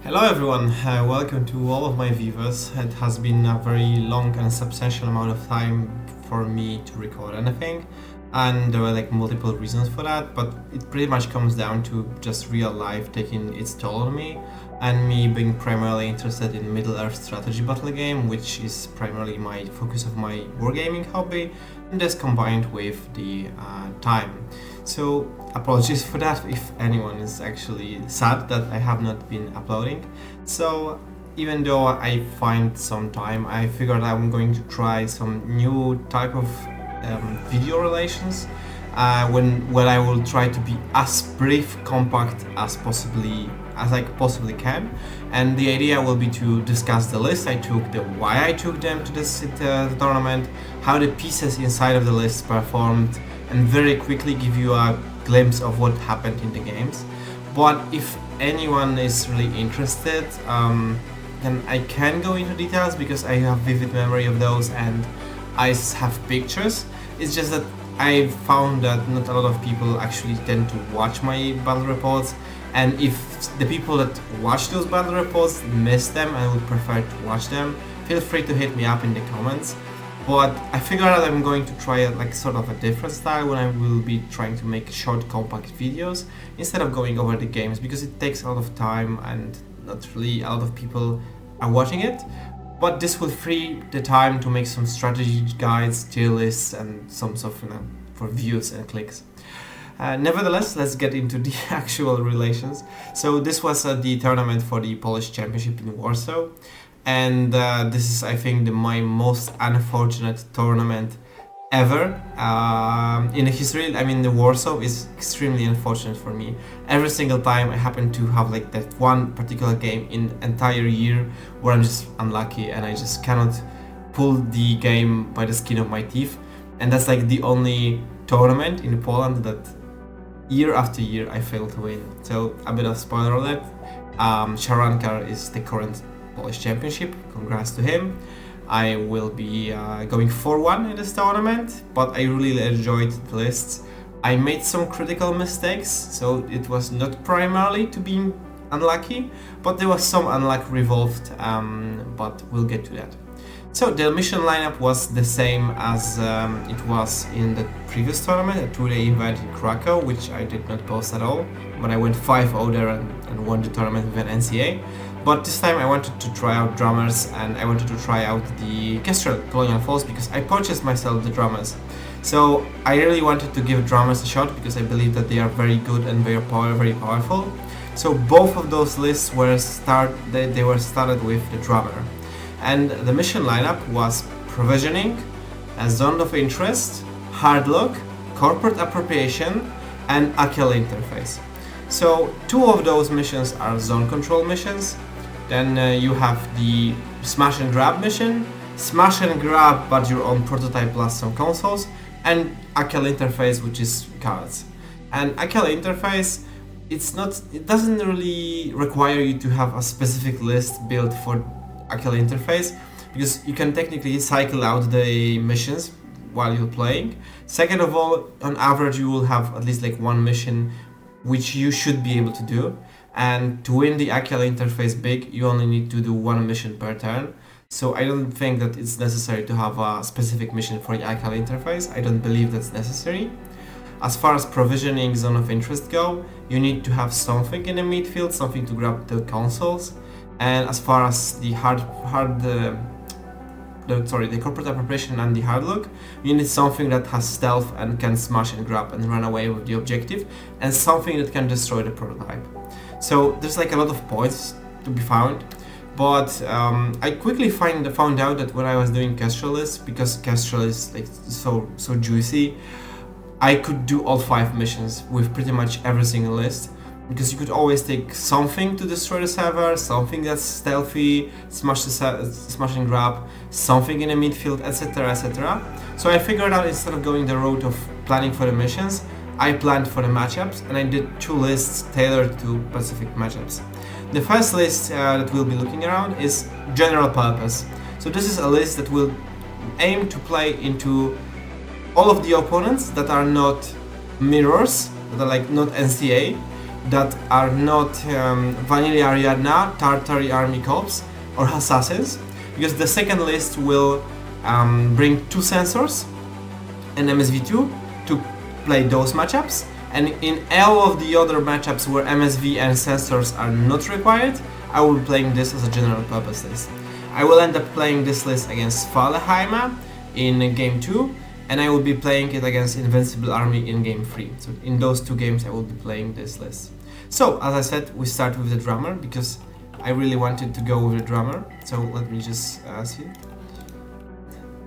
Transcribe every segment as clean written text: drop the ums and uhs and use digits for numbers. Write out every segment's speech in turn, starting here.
Hello everyone, welcome to all of my viewers. It has been a very long and substantial amount of time for me to record anything, and there were like multiple reasons for that, but it pretty much comes down to just real life taking its toll on me, and me being primarily interested in Middle-earth strategy battle game, which is primarily my focus of my wargaming hobby, and this combined with the time. So apologies for that if anyone is actually sad that I have not been uploading. So even though I find some time, I figured I'm going to try some new type of video relations when I will try to be as brief, compact as I possibly can. And the idea will be to discuss the list I took, the why I took them to this tournament, how the pieces inside of the list performed, and very quickly give you a glimpse of what happened in the games. But if anyone is really interested, then I can go into details because I have vivid memory of those and I have pictures. It's just that I found that not a lot of people actually tend to watch my battle reports, and if the people that watch those battle reports miss them and would prefer to watch them, feel free to hit me up in the comments. But I figured out I'm going to try like sort of a different style when I will be trying to make short compact videos instead of going over the games, because it takes a lot of time and not really a lot of people are watching it. But this will free the time to make some strategy guides, tier lists, and some stuff for views and clicks. Nevertheless, let's get into the actual relations. So this was the tournament for the Polish Championship in Warsaw. And this is, I think, my most unfortunate tournament ever in the history. I mean, the Warsaw is extremely unfortunate for me. Every single time I happen to have like that one particular game in entire year where I'm just unlucky and I just cannot pull the game by the skin of my teeth. And that's like the only tournament in Poland that year after year I fail to win. So a bit of spoiler alert, Sharankar is the current Polish Championship. Congrats to him. I will be going 4-1 in this tournament, but I really enjoyed the lists. I made some critical mistakes, so it was not primarily to being unlucky, but there was some unluck revolved, but we'll get to that. So the mission lineup was the same as it was in the previous tournament, a 2-day event in Krakow, which I did not post at all, but I went 5-0 there and won the tournament with an NCA. But this time I wanted to try out drummers, and I wanted to try out the Kestrel Colonial Falls because I purchased myself the drummers. So I really wanted to give drummers a shot because I believe that they are very good and very powerful. So both of those lists were they were started with the drummer. And the mission lineup was provisioning, a zone of interest, hard lock, corporate appropriation, and AKL interface. So two of those missions are zone control missions. Then you have the smash and grab mission, smash and grab but your own prototype plus some consoles, and AKL interface, which is cards. And AKL interface, it doesn't really require you to have a specific list built for AKL interface, because you can technically cycle out the missions while you're playing. Second of all, on average you will have at least like one mission which you should be able to do, and to win the AKL interface big you only need to do one mission per turn. So I don't think that it's necessary to have a specific mission for the AKL interface. I don't believe that's necessary. As far as provisioning zone of interest go, you need to have something in the midfield, something to grab the consoles. And as far as the the corporate appropriation and the hard look, you need something that has stealth and can smash and grab and run away with the objective, and something that can destroy the prototype. So there's like a lot of points to be found, but I quickly found out that when I was doing Kestrel lists, because Kestrel is like so juicy, I could do all 5 missions with pretty much every single list. Because you could always take something to destroy the server, something that's stealthy, smash and grab, something in the midfield, etc, etc. So I figured out, instead of going the route of planning for the missions, I planned for the matchups, and I did 2 lists tailored to specific matchups. The first list that we'll be looking around is general purpose. So this is a list that will aim to play into all of the opponents that are not mirrors, that are like not NCA, that are not Vanilla Ariadna, Tartary Army Corps, or Assassins, because the second list will bring 2 sensors and MSV2 to play those matchups, and in all of the other matchups where MSV and sensors are not required, I will be playing this as a general purpose list. I will end up playing this list against Valheim in game 2, and I will be playing it against Invincible Army in game 3. So in those 2 games I will be playing this list. So as I said, we start with the drummer because I really wanted to go with the drummer. So let me just see.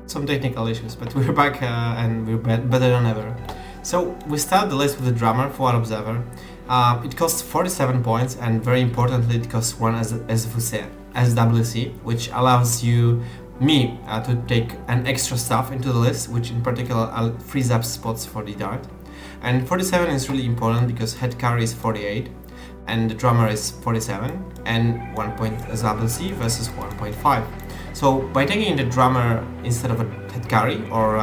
Some technical issues, but we're back and we're better than ever. So we start the list with the drummer, Forward Observer. It costs 47 points, and very importantly it costs 1 SWC, which allows me to take an extra stuff into the list, which in particular frees up spots for the dart. And 47 is really important because head carry is 48 and the drummer is 47, and 1 point SWC versus 1.5. So by taking the drummer instead of a head carry, or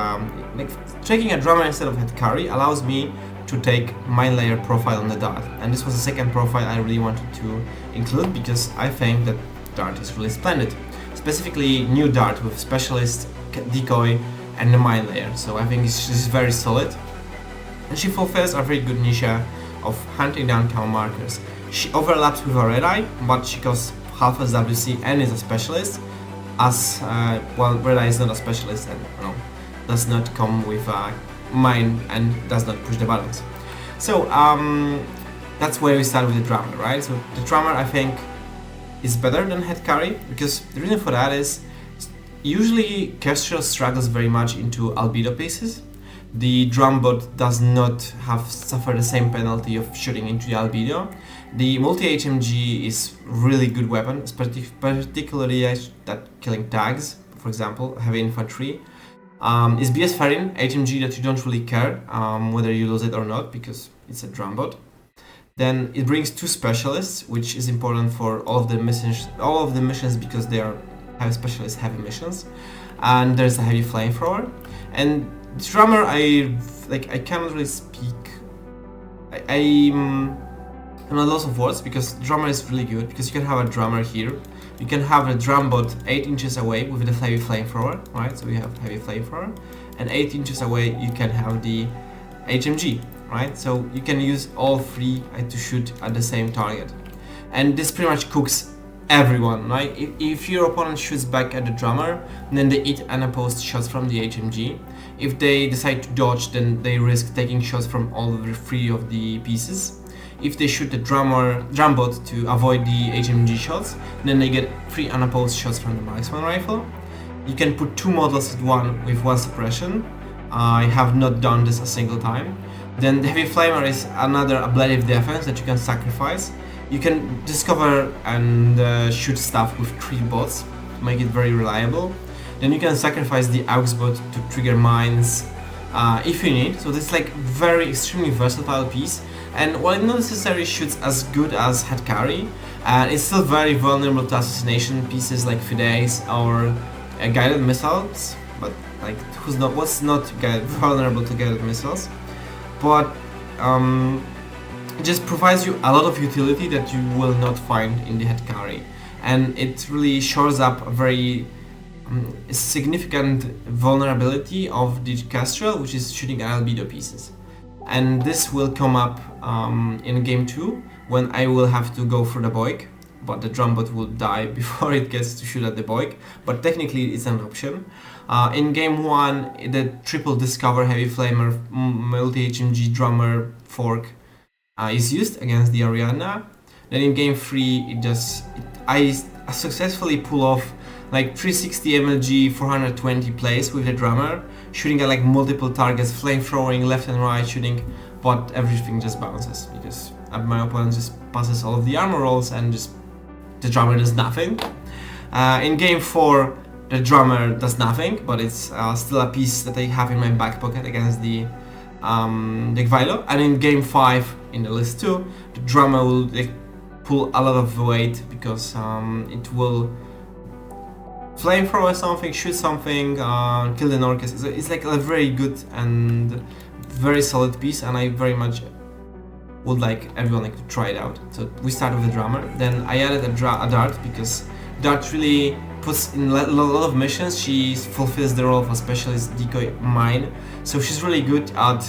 taking a drummer instead of head carry allows me to take mine layer profile on the dart. And this was the second profile I really wanted to include because I think that dart is really splendid. Specifically new dart with specialist, decoy and the mine layer. So I think this is very solid. And she fulfills a very good niche of hunting down Camo markers. She overlaps with a red eye, but she costs half SWC and is a specialist. As well, red eye is not a specialist and does not come with mine and does not push the buttons. So that's where we start with the drummer, right? So the drummer I think is better than head carry because the reason for that is usually Kestrel struggles very much into albedo pieces. The drum bot does not suffer the same penalty of shooting into the albedo. The multi-HMG is really good weapon, particularly that killing tags, for example, heavy infantry. Is BS Ferrin, HMG that you don't really care whether you lose it or not because it's a drum bot. Then it brings 2 specialists, which is important for all of the missions because they are specialist heavy missions. And there's a heavy flamethrower. And the drummer, I cannot really speak. I'm at loss of words because drummer is really good because you can have a drummer here. You can have a drum bot 8 inches away with the heavy flamethrower, right? So we have heavy flamethrower, and 8 inches away you can have the HMG, right? So you can use all 3 to shoot at the same target, and this pretty much cooks everyone, right? If your opponent shoots back at the drummer, then they eat unopposed shots from the HMG. If they decide to dodge, then they risk taking shots from all 3 of the pieces. If they shoot the drum bot to avoid the HMG shots, then they get 3 unopposed shots from the marksman rifle. You can put 2 models at one with 1 suppression. I have not done this a single time. Then the heavy flamer is another ablative defense that you can sacrifice. You can discover and shoot stuff with 3 bots to make it very reliable. Then you can sacrifice the aux bot to trigger mines if you need. So this is like very extremely versatile piece. And while it not necessarily shoots as good as head carry, it's still very vulnerable to assassination pieces like Fides or guided missiles. But like, what's not vulnerable to guided missiles? But it just provides you a lot of utility that you will not find in the head carry, and it really shores up a very significant vulnerability of the Kestrel, which is shooting albedo pieces. And this will come up in game 2 when I will have to go for the Boik, but the drum bot will die before it gets to shoot at the Boik, but technically it's an option. In game 1, the triple discover heavy flamer multi-HMG drummer fork is used against the Ariadna. Then in game 3, I successfully pull off like 360 MLG 420 plays with the drummer, shooting at like multiple targets, flamethrowing left and right, shooting, but everything just bounces because my opponent just passes all of the armor rolls and just the drummer does nothing. In game 4, the drummer does nothing, but it's still a piece that I have in my back pocket against the Gvilo. And in game 5, in the list 2, the drummer will pull a lot of weight because it will flamethrower something, shoot something, kill the Norcus. It's like a very good and very solid piece, and I very much would like everyone like to try it out. So we start with the drummer. Then I added a dart because dart really puts in a lot of missions. She fulfills the role of a specialist decoy mine. So she's really good at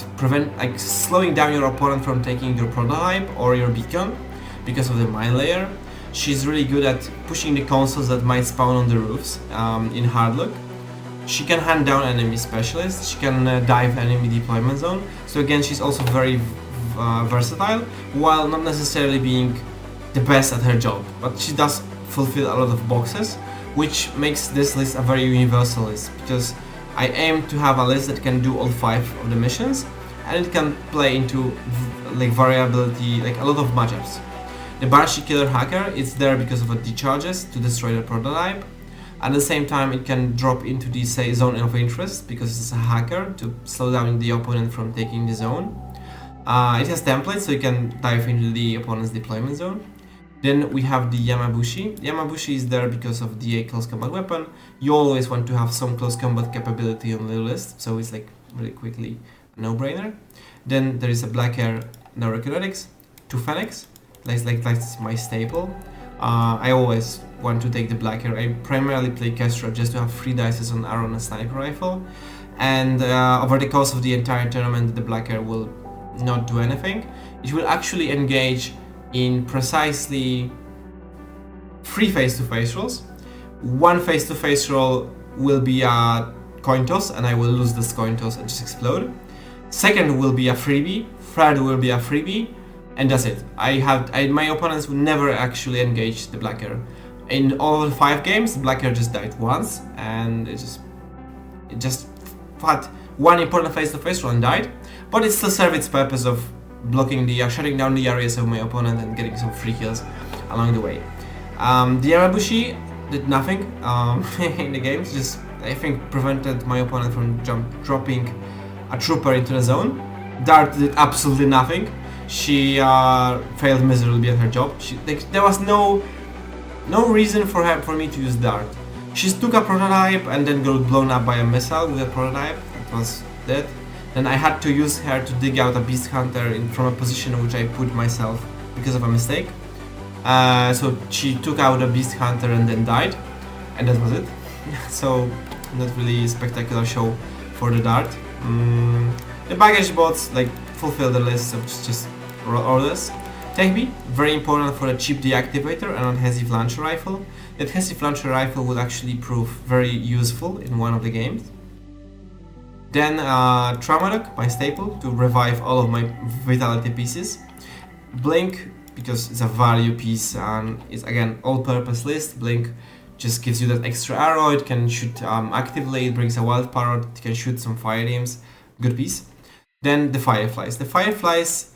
slowing down your opponent from taking your prototype or your beacon because of the mine layer. She's really good at pushing the consoles that might spawn on the roofs in hard luck. She can hand down enemy specialists. She can dive enemy deployment zone. So again, she's also very versatile, while not necessarily being the best at her job. But she does fulfill a lot of boxes, which makes this list a very universal list, because I aim to have a list that can do all 5 of the missions, and it can play into like variability, like a lot of matchups. The Banshee Killer Hacker is there because of the decharges to destroy the prototype. At the same time, it can drop into the zone of interest because it's a hacker to slow down the opponent from taking the zone. It has templates, so you can dive into the opponent's deployment zone. Then we have the Yamabushi. Yamabushi is there because of the close combat weapon. You always want to have some close combat capability on the list, so it's like really quickly a no-brainer. Then there is a Black Air Neurokinetics, 2 Fenix. That's my staple. I always want to take the Black Air. I primarily play Kestra just to have 3 dices on arrow and a sniper rifle. And over the course of the entire tournament, the Black Air will not do anything. It will actually engage in precisely 3 face-to-face rolls. 1 face-to-face roll will be a coin toss, and I will lose this coin toss and just explode. Second will be a freebie. Third will be a freebie, and that's it. My opponents will never actually engage the Black Air. In all 5 games, the Black Air just died once, and it just had 1 important face-to-face roll and died. But it still served its purpose of blocking shutting down the areas of my opponent and getting some free kills along the way. The Yamabushi did nothing in the game. Just, I think, prevented my opponent from dropping a trooper into the zone. Dart did absolutely nothing. She failed miserably at her job. There was no reason for me to use Dart. She took a prototype and then got blown up by a missile with a prototype. That was dead. Then I had to use her to dig out a Beast Hunter from a position which I put myself because of a mistake. So she took out a Beast Hunter and then died, and that was it. So not really spectacular show for the Dart. The baggage bots fulfill the list of just orders. Techby, very important for a cheap deactivator and an adhesive launcher rifle. The adhesive launcher rifle would actually prove very useful in one of the games. Then Tramadok, my staple, to revive all of my vitality pieces. Blink, because it's a value piece and it's again all-purpose list. Blink just gives you that extra arrow. It can shoot actively, it brings a wild parrot, it can shoot some fire teams. Good piece. Then the Fireflies. The Fireflies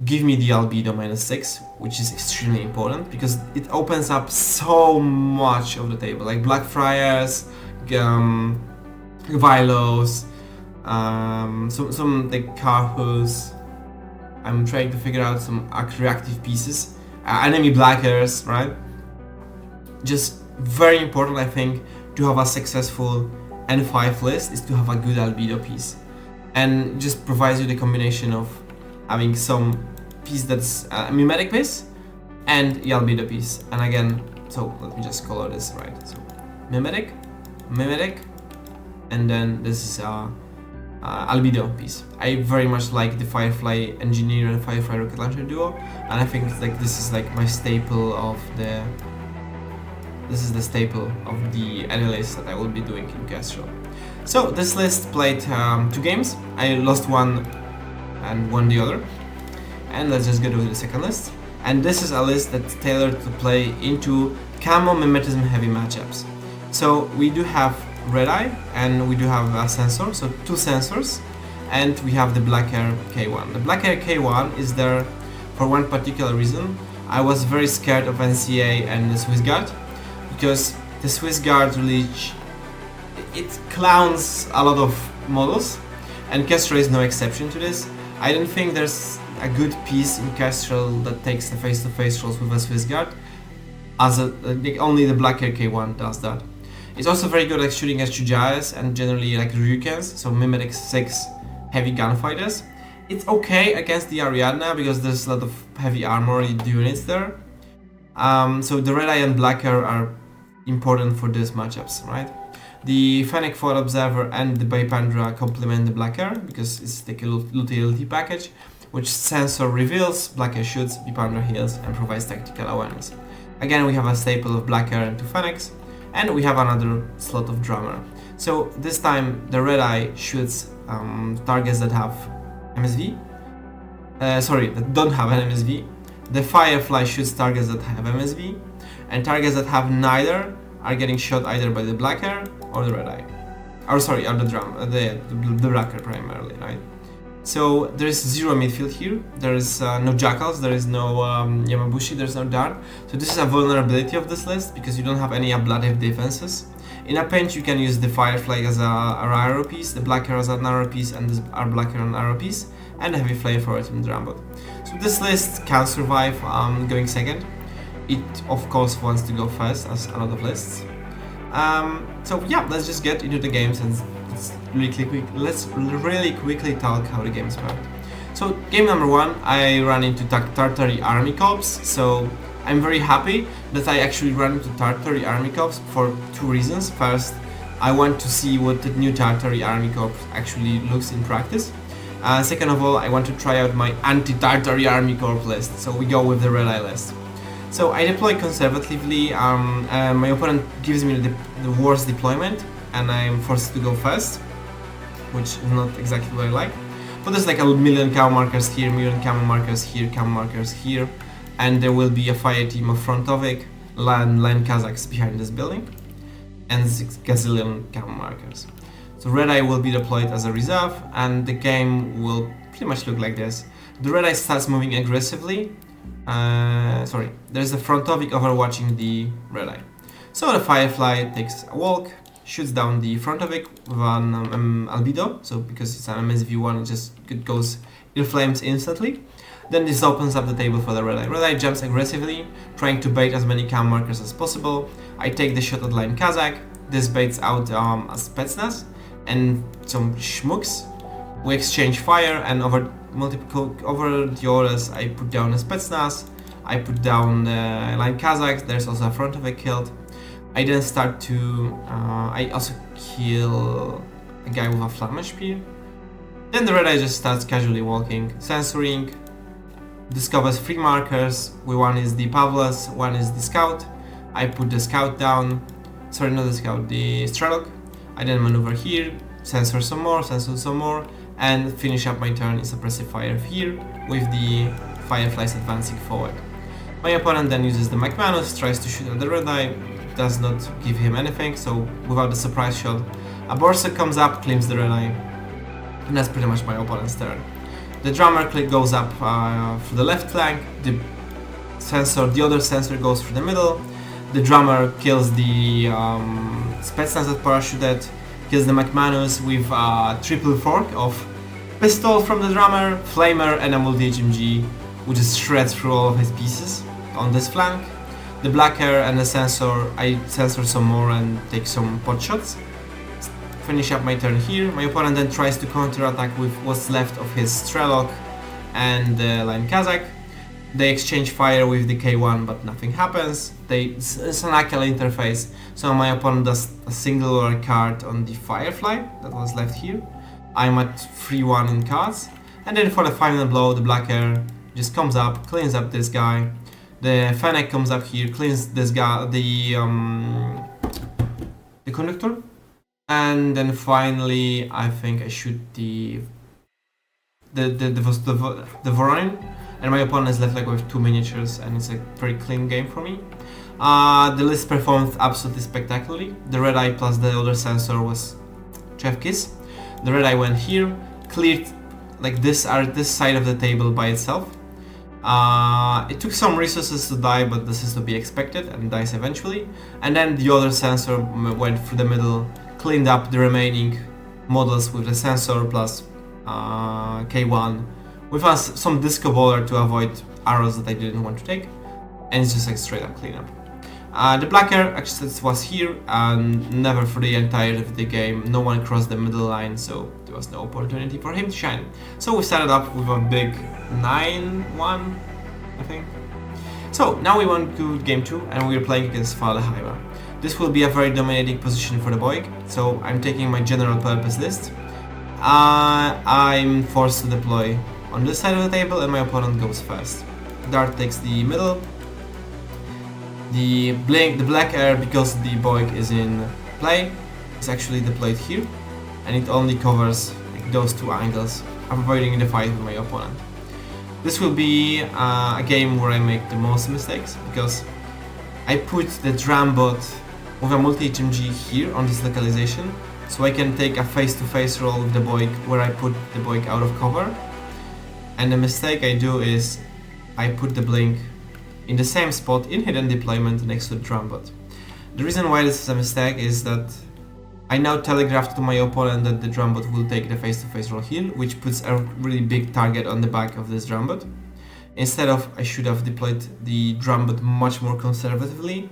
give me the albedo -6, which is extremely important because it opens up so much of the table, like Blackfriars, Vilos, some like Carhus. I'm trying to figure out some reactive pieces, enemy Blackers, right? Just very important, I think, to have a successful N5 list is to have a good albedo piece, and just provides you the combination of having some piece that's a mimetic piece and the albedo piece. And again, so let me just color this right. So mimetic, and then this is albedo piece. I very much like the Firefly Engineer and Firefly Rocket Launcher duo, and I think this is my staple of the. This is the staple of the any list that I will be doing in Castro. So this list played 2 games. I lost one and won the other. And let's just go to the second list. And this is a list that's tailored to play into Camo mimetism heavy matchups. So we do have Red Eye and we do have a sensor, so 2 sensors, and we have the Black Air K1. The Black Air K1 is there for one particular reason. I was very scared of NCA and the Swiss Guard, because the Swiss Guard really it clowns a lot of models, and Kestrel is no exception to this. I don't think there's a good piece in Kestrel that takes the face-to-face rolls with a Swiss Guard, as only the Black Air K1 does that. It's also very good at shooting at Shujais and generally Ryukens, so Mimetic 6 heavy gunfighters. It's okay against the Ariadna because there's a lot of heavy armor units there. So the red eye and blacker are important for these matchups, right? The Fennec Foil Observer and the Bipandra complement the blacker because it's like a utility package, which sensor reveals, blacker shoots, Bipandra heals, and provides tactical awareness. Again, we have a staple of blacker and 2 Fennecs, and we have another slot of drummer. So this time the red eye shoots targets that have MSV. That don't have an MSV. The Firefly shoots targets that have MSV, and targets that have neither are getting shot either by the blacker or the red eye. Or the blacker primarily, right? So there is 0 midfield here, there is no jackals, there is no Yamabushi, there is no dart. So this is a vulnerability of this list because you don't have any ablative defenses. In a pinch you can use the Firefly as a arrow piece, the blacker as an arrow piece, and this are blacker and arrow piece, and the heavy flamethrower from the Rambot. So this list can survive going second. It of course wants to go first, as a lot of lists. So yeah, let's just get into the games and let's really quickly talk how the games work. So game number 1, I ran into Tartary Army Corps. So I'm very happy that I actually ran into Tartary Army Corps for 2 reasons. First, I want to see what the new Tartary Army Corps actually looks in practice. Second of all, I want to try out my anti-Tartary Army Corps list. So we go with the red eye list. So I deploy conservatively, my opponent gives me the worst deployment and I'm forced to go first, which is not exactly what I like. But there's like a million camo markers here, million camo markers here, camo markers here, and there will be a fire team of Frontovic, line Kazakhs behind this building, and 6 gazillion camo markers. So red eye will be deployed as a reserve, and the game will pretty much look like this. The red eye starts moving aggressively. There's a Frontovic overwatching the red eye. So the Firefly takes a walk, shoots down the Frontovic with an albedo, so because it's an MSV1 it goes in flames instantly. Then this opens up the table for the red eye. Red eye jumps aggressively, trying to bait as many cam markers as possible. I take the shot at line Kazakh, this baits out a Spetsnaz and some schmooks. We exchange fire, and over the orders I put down a Spetsnaz, I put down line Kazakhs, there's also a Frontovic killed. I then start to, I also kill a guy with a Flammenspear. Then the red eye just starts casually walking, censoring, discovers 3 markers, one is the Pavlas, one is the Scout. I put the Scout down, sorry not the Scout, the Strelok. I then maneuver here, censor some more, and finish up my turn in suppressive fire here, with the Fireflies advancing forward. My opponent then uses the McManus, tries to shoot at the red eye, does not give him anything, so without the surprise shot, a Borsa comes up, claims the red eye, and that's pretty much my opponent's turn. The drummer goes up through the left flank, the other sensor goes through the middle, the drummer kills the Spetsnaz that parachuted, kills the McManus with a triple fork of pistol from the drummer, flamer, and a multi-HMG, which just shreds through all of his pieces on this flank. The blacker and the sensor, I censor some more and take some pot shots. Finish up my turn here. My opponent then tries to counter-attack with what's left of his Strelok and line Kazakh. They exchange fire with the K1, but nothing happens. It's an Akel interface, so my opponent does a singular card on the Firefly that was left here. I'm at 3-1 in cards. And then for the final blow, the blacker just comes up, cleans up this guy. The Fennec comes up here, cleans this guy, the conductor. And then finally, I think I shoot the Voronin, and my opponent is left like with 2 miniatures, and it's a very clean game for me. The list performed absolutely spectacularly. The red eye plus the other sensor was chef kiss. The red eye went here, cleared like this side of the table by itself. It took some resources to die, but this is to be expected, and dies eventually. And then the other sensor went through the middle, cleaned up the remaining models with the sensor plus K1 with some disco baller to avoid arrows that I didn't want to take, and it's just like straight up cleanup. The blacker actually was here and never for the entire of the game, no one crossed the middle line, so there was no opportunity for him to shine. So we started up with a big 9-1, I think. So now we went to game 2 and we are playing against Valheim. This will be a very dominating position for the Boyk, so I'm taking my general purpose list. I'm forced to deploy on this side of the table and my opponent goes first. Dart takes the middle. The black air, because the Boyk is in play, is actually deployed here, and it only covers like, those two angles, avoiding the fight with my opponent. This will be a game where I make the most mistakes, because I put the drum bot with a multi-HMG here on this localization, so I can take a face-to-face roll with the Boyk where I put the Boyk out of cover. And the mistake I do is I put the blink in the same spot in hidden deployment next to the drum bot. The reason why this is a mistake is that I now telegraphed to my opponent that the drum bot will take the face-to-face roll heal, which puts a really big target on the back of this drum bot. Instead of, I should have deployed the drum bot much more conservatively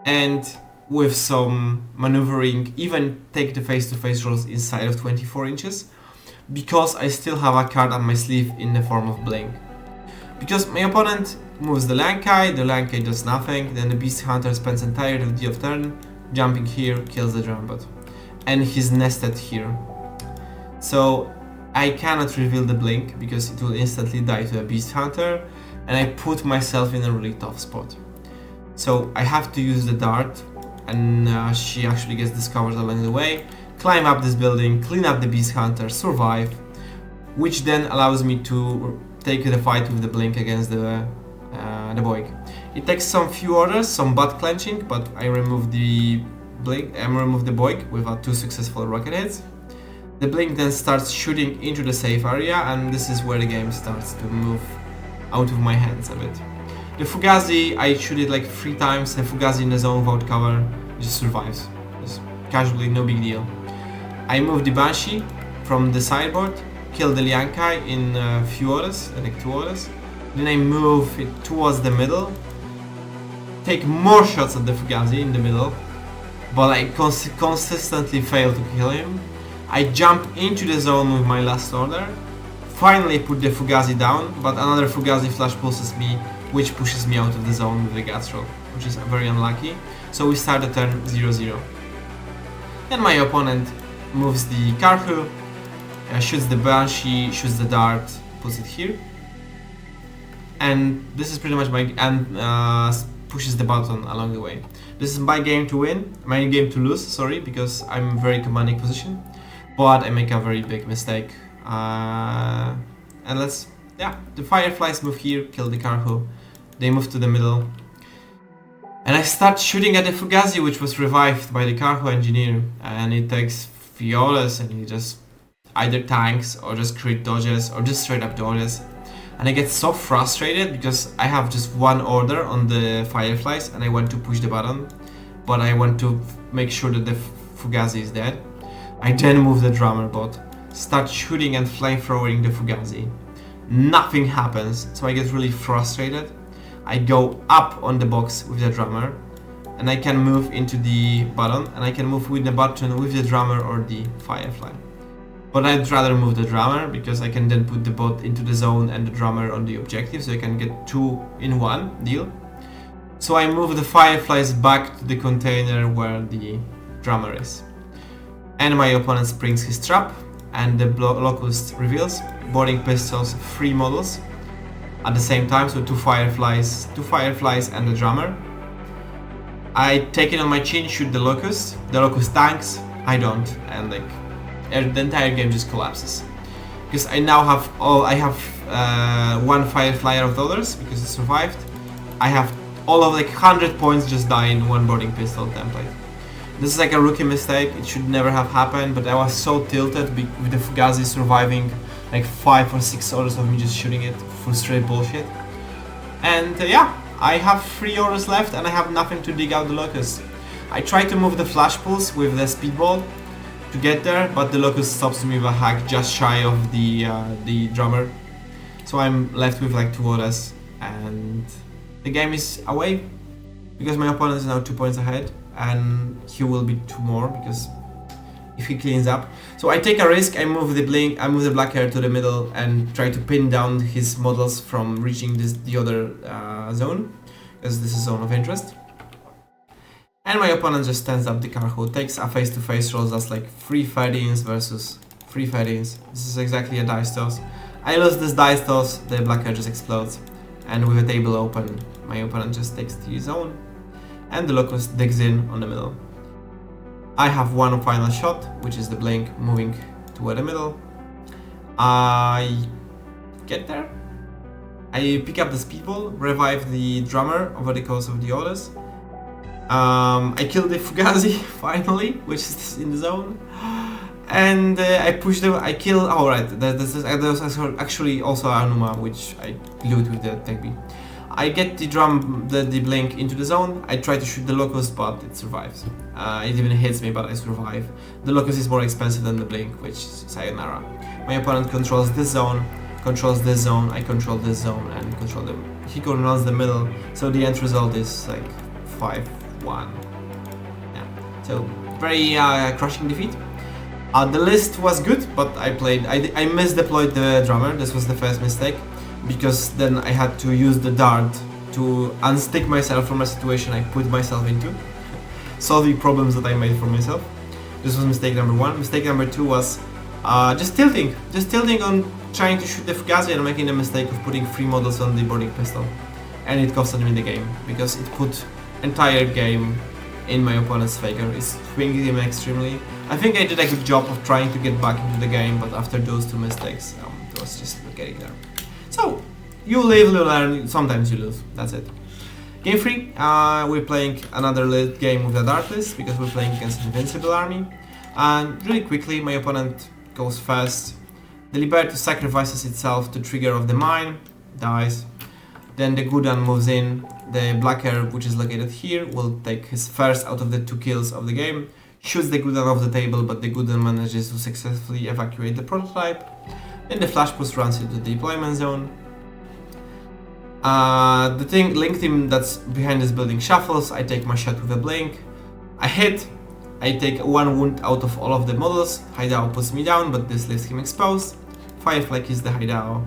and with some maneuvering even take the face-to-face rolls inside of 24 inches, because I still have a card on my sleeve in the form of blink. Because my opponent moves the Lankai does nothing, then the Beast Hunter spends entirety of turn jumping here, kills the drum bot. And he's nested here. So I cannot reveal the blink because it will instantly die to a Beast Hunter, and I put myself in a really tough spot. So I have to use the dart, and she actually gets discovered along the way, climb up this building, clean up the Beast Hunter, survive, which then allows me to take the fight with the blink against the Boyk. It takes some few orders, some butt clenching, but I remove the blink. I remove the Boyk with 2 successful rocket hits. The blink then starts shooting into the safe area, and this is where the game starts to move out of my hands a bit. The Fugazi, I shoot it like 3 times. The Fugazi in the zone without cover just survives, just casually, no big deal. I move the Banshee from the sideboard, kill the Liankai in a few orders, like 2 orders. Then I move it towards the middle, take more shots at the Fugazi in the middle, but I consistently fail to kill him. I jump into the zone with my last order, finally put the Fugazi down, but another Fugazi flash pulses me, which pushes me out of the zone with the Guts roll, which is very unlucky. So we start the turn 0-0. Then my opponent moves the Karhu, shoots the Banshee, shoots the dart, puts it here. And this is pretty much my pushes the button along the way. This is my game to win, my game to lose, sorry, because I'm in very commanding position. But I make a very big mistake. And the Fireflies move here, kill the Karhu. They move to the middle. And I start shooting at the Fugazi, which was revived by the Karhu engineer. And it takes Fiolas and he just either tanks or just crit dodges or just straight up dodges. And I get so frustrated because I have just 1 order on the Fireflies and I want to push the button, but I want to make sure that the Fugazi is dead. I then move the drummer bot, start shooting and flamethrowing the Fugazi. Nothing happens, so I get really frustrated. I go up on the box with the drummer and I can move into the button, and I can move with the button with the drummer or the Firefly. But I'd rather move the drummer because I can then put the bot into the zone and the drummer on the objective, so I can get 2 in 1 deal. So I move the Fireflies back to the container where the drummer is. And my opponent springs his trap, and the Locust reveals boarding pistols 3 models at the same time, so 2 Fireflies and the drummer. I take it on my chin, shoot the Locust tanks, I don't, and like the entire game just collapses. Because I now have 1 Firefly out of the others because it survived. I have all of like 100 points just die in 1 boarding pistol template. This is like a rookie mistake, it should never have happened, but I was so tilted with the Fugazi surviving like 5 or 6 orders of me just shooting it for straight bullshit. And yeah, I have 3 orders left and I have nothing to dig out the Locust. I try to move the flash pulse with the speedball to get there, but the Locust stops me with a hack just shy of the drummer. So I'm left with like 2 orders and the game is away because my opponent is now 2 points ahead, and he will be 2 more because if he cleans up. So I take a risk, I move the black hair to the middle and try to pin down his models from reaching the other zone, because this is zone of interest. And my opponent just stands up the Carhu, takes a face-to-face, rolls us like 3 13s versus 3 13s. This is exactly a dice toss. I lose this dice toss, the black hair just explodes, and with the table open, my opponent just takes the zone, and the locust digs in on the middle. I have one final shot, which is the blink moving toward the middle. I get there. I pick up the speedball, revive the drummer over the course of the orders. I kill the Fugazi finally, which is in the zone. And I push them, I kill, oh right, there's actually also Anuma, which I loot with the Tech B. I get the blink into the zone, I try to shoot the locust, but it survives. It even hits me, but I survive. The locust is more expensive than the blink, which is sayonara. My opponent controls this zone, I control this zone, and control them. He controls the middle, so the end result is like 5-1. Yeah, so very crushing defeat. The list was good, but I misdeployed the drummer. This was the first mistake, because then I had to use the dart to unstick myself from a situation I put myself into, solving problems that I made for myself. This was mistake number 1. Mistake number 2 was just tilting on trying to shoot the Fugazi and making the mistake of putting 3 models on the boarding pistol, and it costed me the game because it put entire game in my opponent's favor. It swinged him extremely. I think I did a good job of trying to get back into the game, but after those 2 mistakes, it was just getting there. So, you live, you learn, sometimes you lose, that's it. Game 3, we're playing another game with the Dart list, because we're playing against an Invincible army. And really quickly, my opponent goes first. The Liberty sacrifices itself to trigger off the mine, dies. Then the Gudan moves in. The black hair, which is located here, will take his first out of the 2 kills of the game. Shoots the Gudan off the table, but the Gudan manages to successfully evacuate the prototype. Then the flash push runs into the deployment zone. The link team that's behind this building shuffles. I take my shot with a blink. I hit. I take 1 wound out of all of the models. Haidao puts me down, but this leaves him exposed. Firefly kills the Haidao.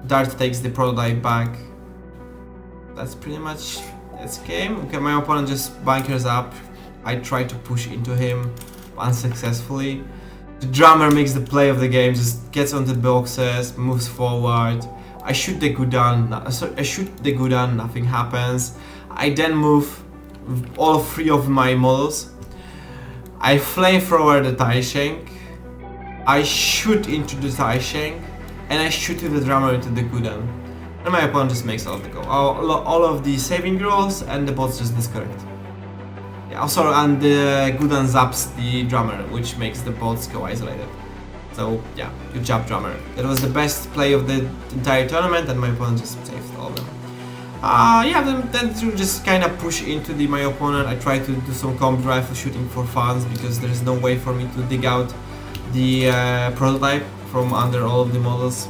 Dart takes the prototype back. That's pretty much its game. Okay, my opponent just bunkers up. I try to push into him unsuccessfully. The drummer makes the play of the game, just gets onto the boxes, moves forward. I shoot the Gudan, nothing happens. I then move all 3 of my models. I flamethrower the Taishank. I shoot into the Taishank, and I shoot with the drummer into the Gudan. And my opponent just makes all of the go. All of the saving rolls, and the bots just disconnect. Yeah, sorry, and the Gudan zaps the drummer, which makes the bots go isolated. So yeah, good job, drummer. That was the best play of the entire tournament, and my opponent just saved all of them. Yeah, then to just kind of push into my opponent, I try to do some comp rifle shooting for funds, because there's no way for me to dig out the prototype from under all of the models.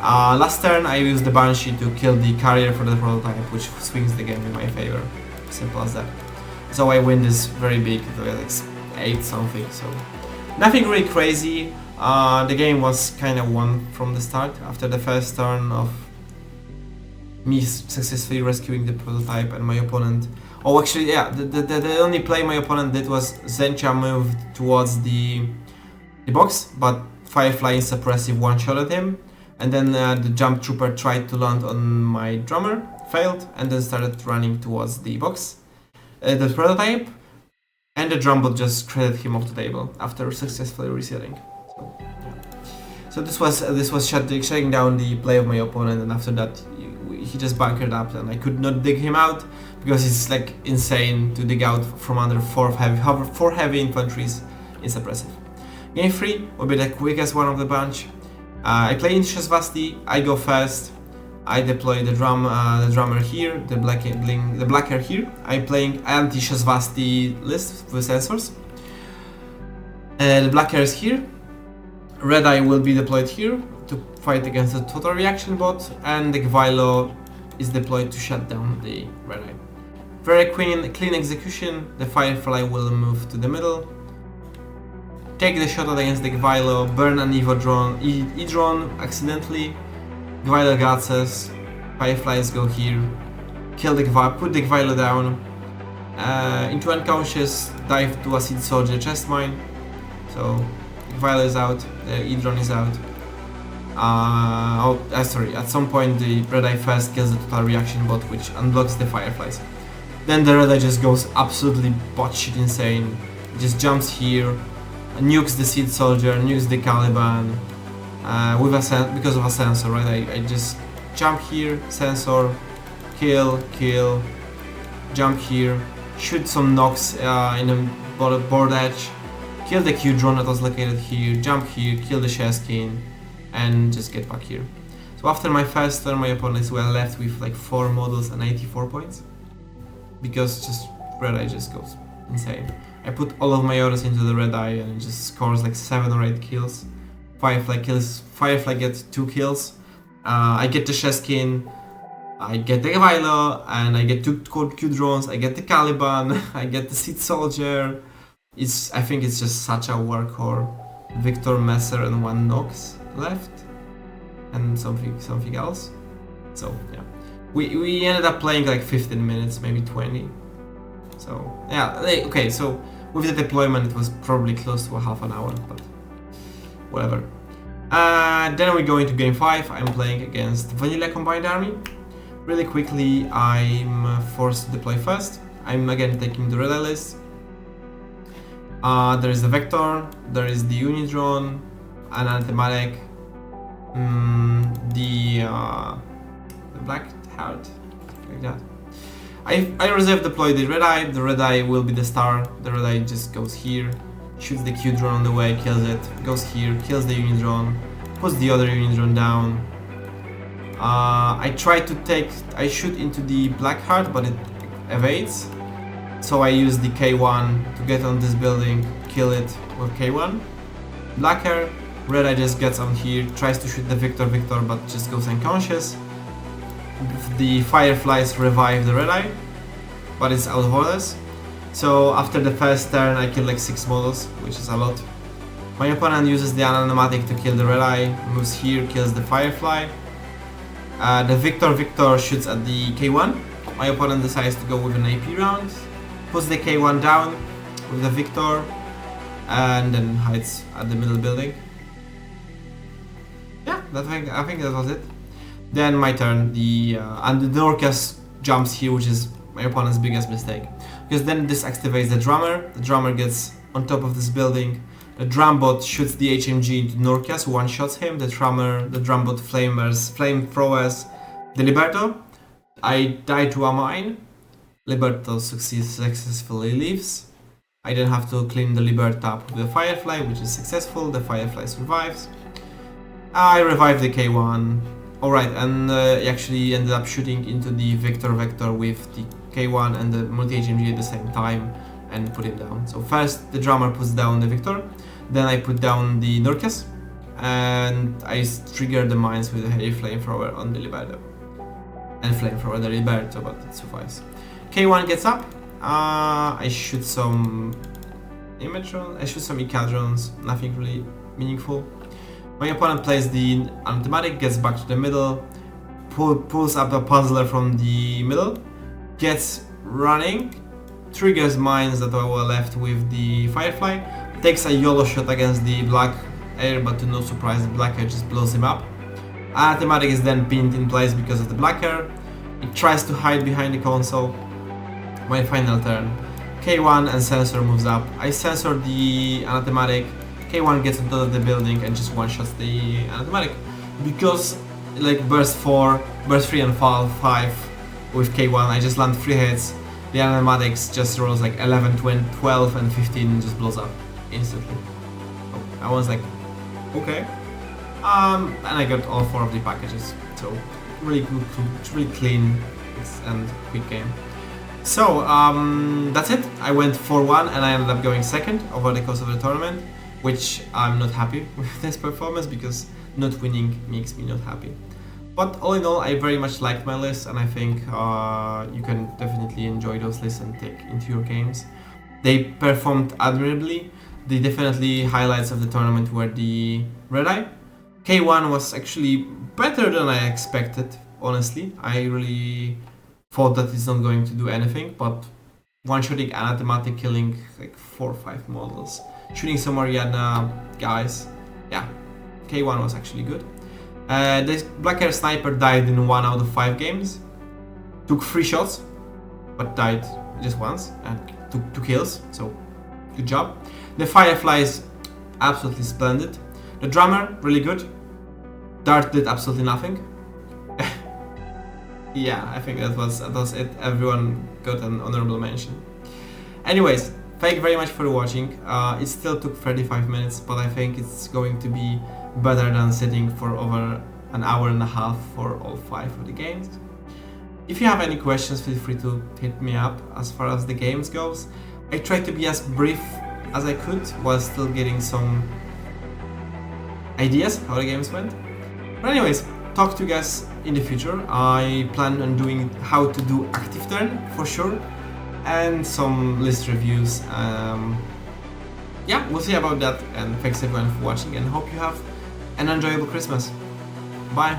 Last turn I used the Banshee to kill the carrier for the prototype, which swings the game in my favor. Simple as that. So I win this very big, like 8 something, so nothing really crazy. The game was kind of won from the start after the first turn of me successfully rescuing the prototype, and my opponent... Oh, actually, yeah, the only play my opponent did was Zencha moved towards the box, but Firefly is suppressive one-shotted him, and then the jump trooper tried to land on my drummer, failed, and then started running towards the box, the prototype, and the drum bot just credit him off the table after successfully resetting. So this was shutting down the play of my opponent, and after that he just bunkered up, and I could not dig him out because it's like insane to dig out from under 4 heavy infantries in suppressive. Game 3 will be the quickest one of the bunch. I play in Shasvasti, I go first. I deploy the drummer here, the black hair here. I'm playing anti-Shasvasti list with sensors. The black hair is here. Red Eye will be deployed here to fight against the total reaction bot, and the Gvilo is deployed to shut down the Red Eye. Very clean execution. The Firefly will move to the middle. Take the shot against the Gvilo, burn an Evo drone, E-drone accidentally. Gvilo guts us. Fireflies go here. Kill the Gvilo, put the Gvilo down. Into unconscious, dive to a Seed Soldier chest mine. So Gvilo is out, the E-drone is out. Sorry, at some point the Red Eye first kills the total reaction bot, which unblocks the Fireflies. Then the Red Eye just goes absolutely batshit insane. Just jumps here, nukes the Seed Soldier, nukes the Caliban, because of a sensor, right? I just jump here, sensor, kill, jump here, shoot some knocks in the board edge, kill the Q drone that was located here, jump here, kill the Sheskin, and just get back here. So after my first turn, my opponents were left with like 4 models and 84 points. Because just Red Eye just goes insane. I put all of my orders into the Red Eye and it just scores like 7 or 8 kills. Firefly gets 2 kills. I get the Sheskin, I get the Gvilo, and I get 2 Q drones, I get the Caliban, I get the Seed Soldier. I think it's just such a workhorse. Victor, Messer, and 1 Nox left. And something else. So yeah. We ended up playing like 15 minutes, maybe 20. So yeah, okay, so with the deployment it was probably close to a half an hour, but whatever. Then we go into game 5. I'm playing against Vanilla Combined Army. Really quickly, I'm forced to deploy first. I'm again taking the Red Eye list. There is the Vector, there is the Unidrone, an Anthematic, the Black Heart, like that. I reserve deploy the Red Eye will be the star. The Red Eye just goes here, shoots the Q drone on the way, kills it, goes here, kills the Unidrone, puts the other Unidrone down. I shoot into the Black Heart, but it evades. So I use the K1 to get on this building, kill it with K1. Black Hair, Red Eye just gets on here, tries to shoot the Victor, but just goes unconscious. The Fireflies revive the Red Eye, but it's out of orders. So after the first turn I kill like 6 models, which is a lot. My opponent uses the Animatic to kill the Red Eye, moves here, kills the Firefly. The Victor shoots at the K1. My opponent decides to go with an AP round, puts the K1 down with the Victor, and then hides at the middle building. Yeah, I think that was it. Then my turn, and the Norcas jumps here, which is my opponent's biggest mistake. Because then this activates the drummer gets on top of this building, the drum bot shoots the HMG into Norcas, one-shots him, the drum bot flamethrowers the Liberto. I die to a mine, Liberto successfully leaves. I then have to clean the Liberto up with the Firefly, which is successful, the Firefly survives. I revive the K1. Alright, and I actually ended up shooting into the Victor with the K1 and the multi-HMG at the same time and put him down. So first the drummer puts down the Victor, then I put down the Norcas, and I trigger the mines with a heavy flamethrower on the Liberto. And flamethrower the Liberto, but it survives. K1 gets up, I shoot some Icadrons, nothing really meaningful. My opponent plays the Anthematic, gets back to the middle, pulls up the Puzzler from the middle, gets running, triggers mines that were left with the Firefly, takes a YOLO shot against the Black Air, but to no surprise the Black Air just blows him up. Anthematic is then pinned in place because of the Black Air. It tries to hide behind the console. My final turn, K1 and Sensor moves up. I sensor the Anthematic. K1 gets on top of the building and just one-shots the Anthematic. Because like burst 3 and fall 5 with K1, I just land 3 hits. The Anthematics just rolls like 11, 12 and 15 and just blows up instantly. I was like, okay. And I got all 4 of the packages. So really good, really clean and quick game. So that's it. I went 4-1 and I ended up going second over the course of the tournament, which I'm not happy with this performance because not winning makes me not happy. But all in all, I very much liked my list, and I think you can definitely enjoy those lists and take into your games. They performed admirably. The definitely highlights of the tournament were the Red Eye. K1 was actually better than I expected, honestly. I really thought that it's not going to do anything, but one-shotting Anathematic, killing like 4 or 5 models, shooting some Ariadna guys. Yeah, K1 was actually good. The Black Hair Sniper died in 1 out of 5 games. Took 3 shots, but died just once, and took 2 kills, so good job. The Fireflies, absolutely splendid. The Drummer, really good. Dart did absolutely nothing. Yeah, I think that was it. Everyone got an honorable mention. Anyways, thank you very much for watching. It still took 35 minutes, but I think it's going to be better than sitting for over an hour and a half for all 5 of the games. If you have any questions, feel free to hit me up. As far as the games goes, I tried to be as brief as I could while still getting some ideas how the games went. But anyways, talk to you guys in the future. I plan on doing how to do active turn for sure, and some list reviews. Yeah, we'll see about that, and thanks everyone for watching, and hope you have an enjoyable Christmas. Bye!